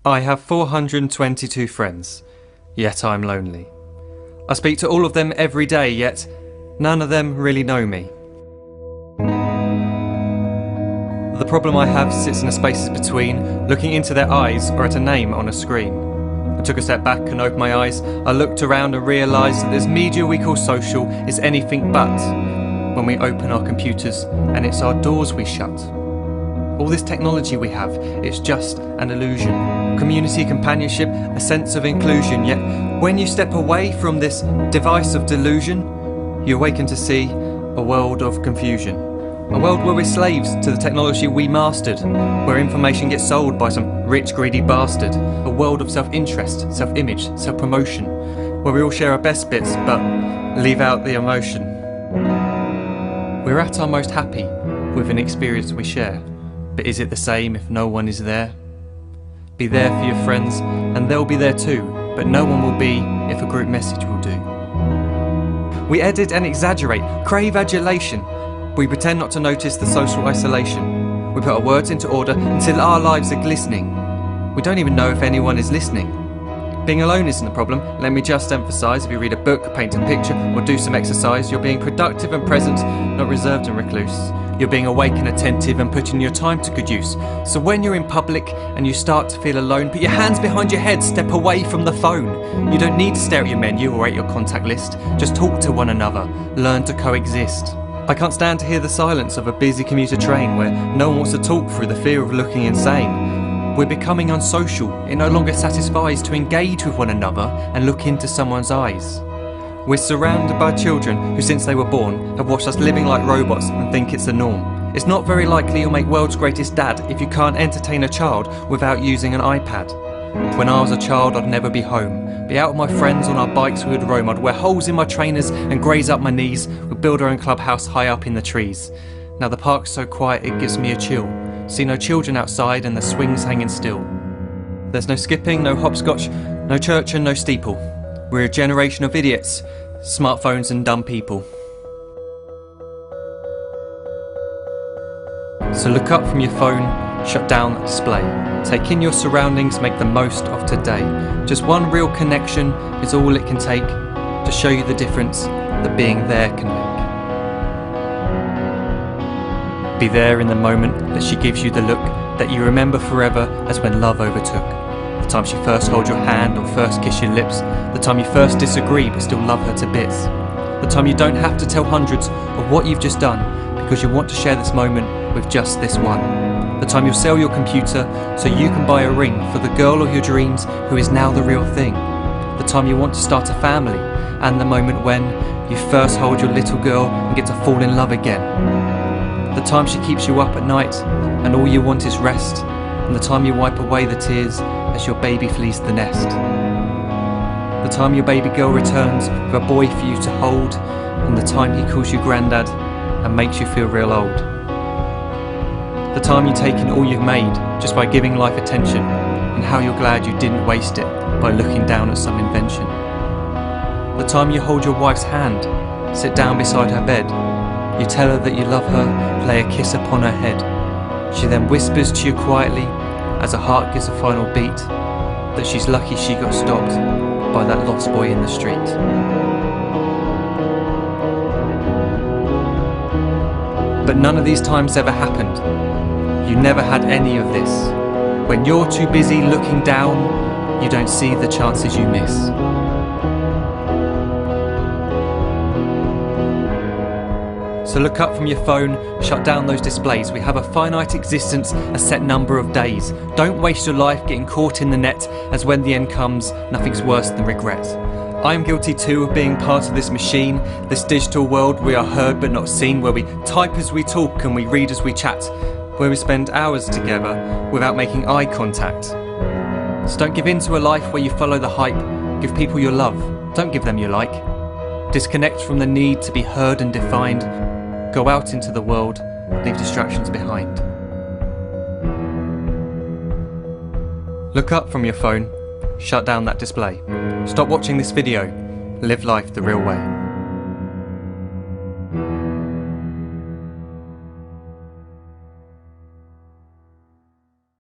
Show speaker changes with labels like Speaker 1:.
Speaker 1: I have 422 friends, yet I'm lonely. I speak to all of them every day, yet none of them really know me. The problem I have sits in the spaces between looking into their eyes or at a name on a screen. I took a step back and opened my eyes. I looked around and realised that this media we call social is anything but when we open our computers and it's our doors we shut. All this technology we have, it's just an illusion. Community, companionship, a sense of inclusion. Yet when you step away from this device of delusion, you awaken to see a world of confusion. A world where we're slaves to the technology we mastered, where information gets sold by some rich, greedy bastard. A world of self-interest, self-image, self-promotion, where we all share our best bits but leave out the emotion. We're at our most happy with an experience we share. But is it the same if no one is there? Be there for your friends, and they'll be there too, but no one will be if a group message will do. We edit and exaggerate, crave adulation. We pretend not to notice the social isolation. We put our words into order until our lives are glistening. We don't even know if anyone is listening. Being alone isn't the problem. Let me just emphasise, if you read a book, paint a picture, or do some exercise, you're being productive and present, not reserved and recluse. You're being awake and attentive and putting your time to good use. So when you're in public and you start to feel alone, put your hands behind your head, step away from the phone. You don't need to stare at your menu or at your contact list. Just talk to one another, learn to coexist. I can't stand to hear the silence of a busy commuter train where no one wants to talk through the fear of looking insane. We're becoming unsocial. It no longer satisfies to engage with one another and look into someone's eyes. We're surrounded by children who, since they were born, have watched us living like robots and think it's the norm. It's not very likely you'll make world's greatest dad if you can't entertain a child without using an iPad. When I was a child, I'd never be home. Be out with my friends on our bikes we would roam. I'd wear holes in my trainers and graze up my knees. We'd build our own clubhouse high up in the trees. Now the park's so quiet it gives me a chill. See no children outside and the swings hanging still. There's no skipping, no hopscotch, no church and no steeple. We're a generation of idiots, smartphones and dumb people. So look up from your phone, shut down the display. Take in your surroundings, make the most of today. Just one real connection is all it can take to show you the difference that being there can make. Be there in the moment that she gives you the look that you remember forever as when love overtook. The time she first holds your hand or first kiss your lips. The time you first disagree but still love her to bits. The time you don't have to tell hundreds of what you've just done because you want to share this moment with just this one. The time you'll sell your computer so you can buy a ring for the girl of your dreams who is now the real thing. The time you want to start a family, and the moment when you first hold your little girl and get to fall in love again. The time she keeps you up at night and all you want is rest, and the time you wipe away the tears as your baby flees the nest. The time your baby girl returns with a boy for you to hold, and the time he calls you granddad and makes you feel real old. The time you take in all you've made just by giving life attention, and how you're glad you didn't waste it by looking down at some invention. The time you hold your wife's hand, sit down beside her bed, you tell her that you love her, lay a kiss upon her head. She then whispers to you quietly, as her heart gives a final beat, that she's lucky she got stopped by that lost boy in the street. But none of these times ever happened. You never had any of this. When you're too busy looking down, you don't see the chances you miss. So look up from your phone, shut down those displays. We have a finite existence, a set number of days. Don't waste your life getting caught in the net, as when the end comes, nothing's worse than regret. I am guilty too of being part of this machine, this digital world we are heard but not seen, where we type as we talk and we read as we chat, where we spend hours together without making eye contact. So don't give in to a life where you follow the hype. Give people your love, don't give them your like. Disconnect from the need to be heard and defined. Go out into the world, leave distractions behind. Look up from your phone, shut down that display. Stop watching this video, live life the real way.